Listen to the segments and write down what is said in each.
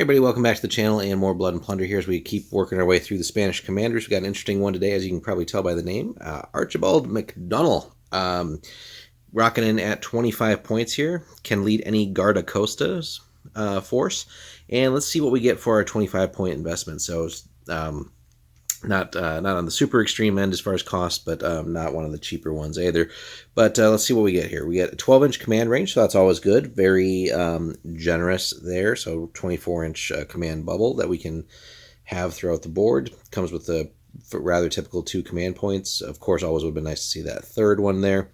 Hey everybody, welcome back to the channel and more Blood and Plunder here as we keep working our way through the Spanish commanders. We've got an interesting one today, as you can probably tell by the name. Archibald Macdonnel, rocking in at 25 points here, can lead any Guardacosta's force. And let's see what we get for our 25-point investment. So not on the super extreme end as far as cost, but not one of the cheaper ones either. But let's see what we get here. We get a 12-inch command range, so that's always good. Very generous there. So 24-inch command bubble that we can have throughout the board. Comes with the rather typical 2 command points. Of course, always would have been nice to see that third one there.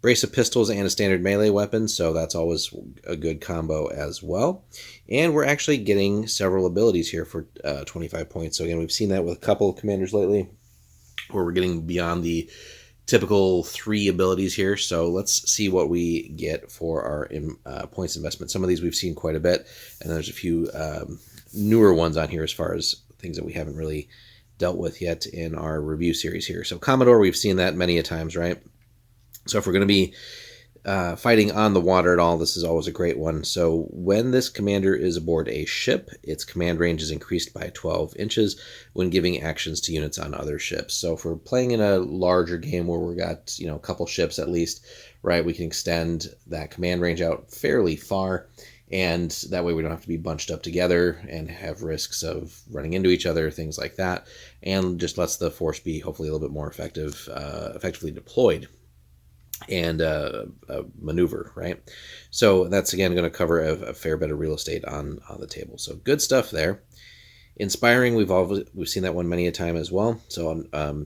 Brace of pistols and a standard melee weapon, so that's always a good combo as well. And we're actually getting several abilities here for 25 points. So again, we've seen that with a couple of commanders lately, where we're getting beyond the typical 3 abilities here. So let's see what we get for our points investment. Some of these we've seen quite a bit, and there's a few newer ones on here as far as things that we haven't really dealt with yet in our review series here. So Commodore, we've seen that many a times, right? So if we're going to be fighting on the water at all, this is always a great one. So when this commander is aboard a ship, its command range is increased by 12 inches when giving actions to units on other ships. So if we're playing in a larger game where we've got, a couple ships at least, right, we can extend that command range out fairly far. And that way we don't have to be bunched up together and have risks of running into each other, things like that. And just lets the force be hopefully a little bit more effectively deployed and maneuver, right? So that's again going to cover a fair bit of real estate on the table. So good stuff there. Inspiring, we've seen that one many a time as well. So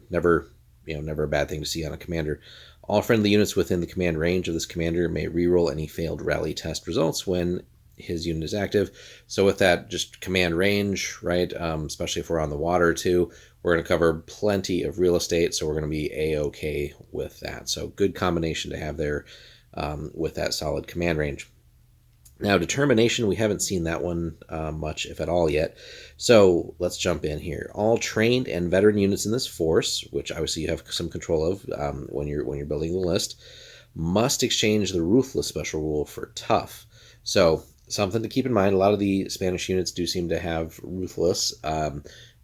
never a bad thing to see on a commander. All friendly units within the command range of this commander may reroll any failed rally test results when his unit is active. So with that just command range, right, especially if we're on the water too, we're going to cover plenty of real estate, so we're going to be a-okay with that. So good combination to have there with that solid command range. Now determination, we haven't seen that one much, if at all, yet. So let's jump in here. All trained and veteran units in this force, which obviously you have some control of when you're building the list, must exchange the ruthless special rule for tough. So something to keep in mind. A lot of the Spanish units do seem to have ruthless,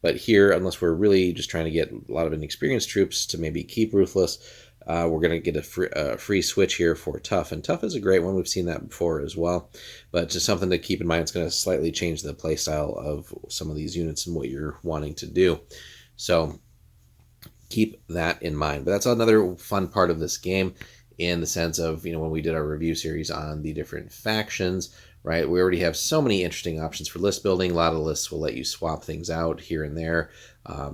but here, unless we're really just trying to get a lot of inexperienced troops to maybe keep ruthless, we're going to get a free switch here for tough. And tough is a great one. We've seen that before as well. But just something to keep in mind. It's going to slightly change the playstyle of some of these units and what you're wanting to do. So keep that in mind. But that's another fun part of this game, in the sense of, when we did our review series on the different factions, right? We already have so many interesting options for list building. A lot of lists will let you swap things out here and there,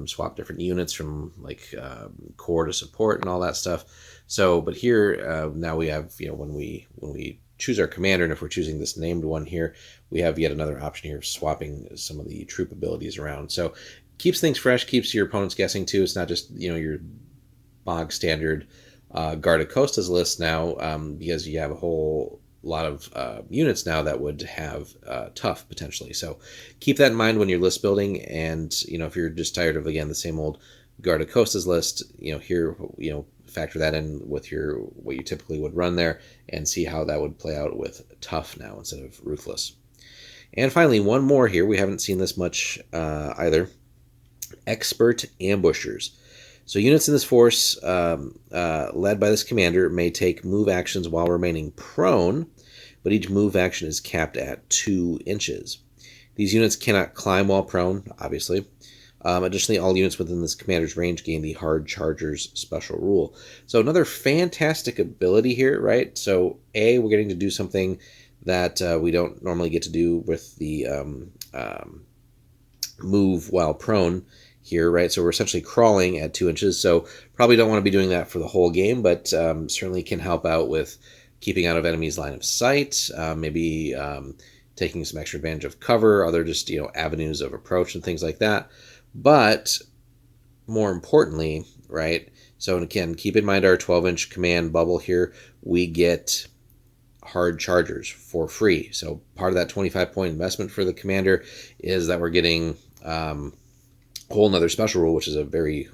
swap different units from like core to support and all that stuff. So, but here now we have, when we choose our commander, and if we're choosing this named one here, we have yet another option here of swapping some of the troop abilities around. So keeps things fresh, keeps your opponents guessing too. It's not just, your bog standard Guardacosta's list now, because you have a whole lot of units now that would have tough potentially. So keep that in mind when you're list building. And if you're just tired of, again, the same old Guardacosta's list, here factor that in with what you typically would run there, and see how that would play out with tough now instead of ruthless. And finally, one more here. We haven't seen this much either. Expert ambushers. So units in this force, led by this commander, may take move actions while remaining prone, but each move action is capped at 2 inches. These units cannot climb while prone, obviously. Additionally, all units within this commander's range gain the Hard Chargers special rule. So another fantastic ability here, right? So we're getting to do something that we don't normally get to do with the move while prone here, right? So we're essentially crawling at 2 inches, so probably don't want to be doing that for the whole game, but certainly can help out with keeping out of enemies' line of sight, maybe taking some extra advantage of cover, other just avenues of approach and things like that. But more importantly, right, so again, keep in mind our 12-inch command bubble here, we get Hard Chargers for free. So part of that 25-point investment for the commander is that we're getting whole another special rule, which is a very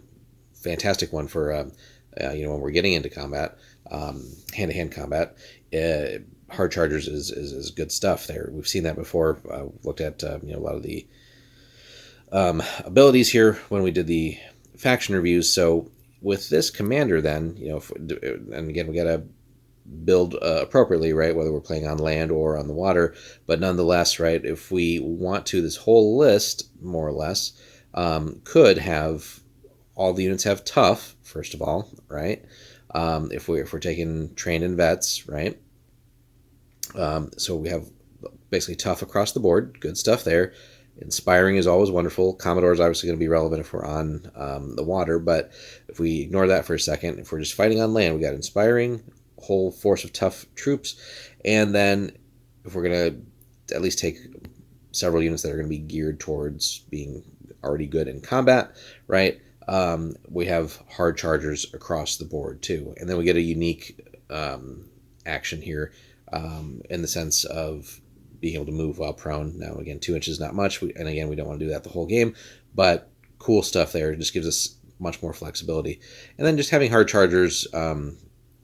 fantastic one for when we're getting into combat, hand-to-hand combat. hard chargers is good stuff there. We've seen that before. Looked at a lot of the abilities here when we did the faction reviews. So with this commander, then and again we got to build appropriately, right? Whether we're playing on land or on the water, but nonetheless, right? If we want to, this whole list more or less could have all the units have tough first of all, right? If we're taking trained and vets, right? So we have basically tough across the board, good stuff there. Inspiring is always wonderful. Commodore is obviously going to be relevant if we're on the water, but if we ignore that for a second, if we're just fighting on land, we got inspiring, whole force of tough troops, and then if we're going to at least take several units that are going to be geared towards being already good in combat, right? We have hard chargers across the board too, and then we get a unique action here in the sense of being able to move while prone. Now again, 2 inches not much, and again we don't want to do that the whole game, but cool stuff there. It just gives us much more flexibility, and then just having hard chargers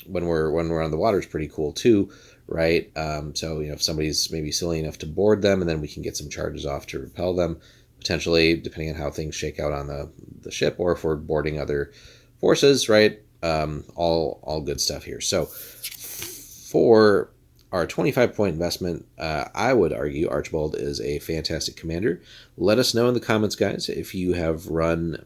when we're on the water is pretty cool too, right? So if somebody's maybe silly enough to board them, and then we can get some charges off to repel them, potentially, depending on how things shake out on the ship, or if we're boarding other forces, right? All good stuff here. So for our 25-point investment, I would argue Archibald is a fantastic commander. Let us know in the comments, guys, if you have run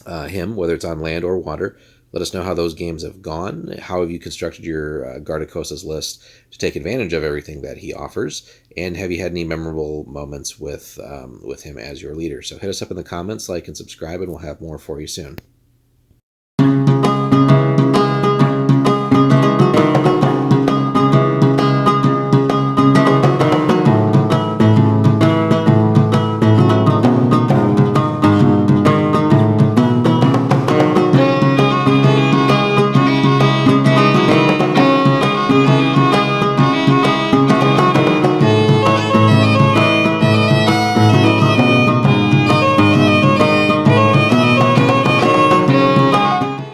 him, whether it's on land or water. Let us know how those games have gone. How have you constructed your Guardacostas list to take advantage of everything that he offers? And have you had any memorable moments with him as your leader? So hit us up in the comments, like and subscribe, and we'll have more for you soon.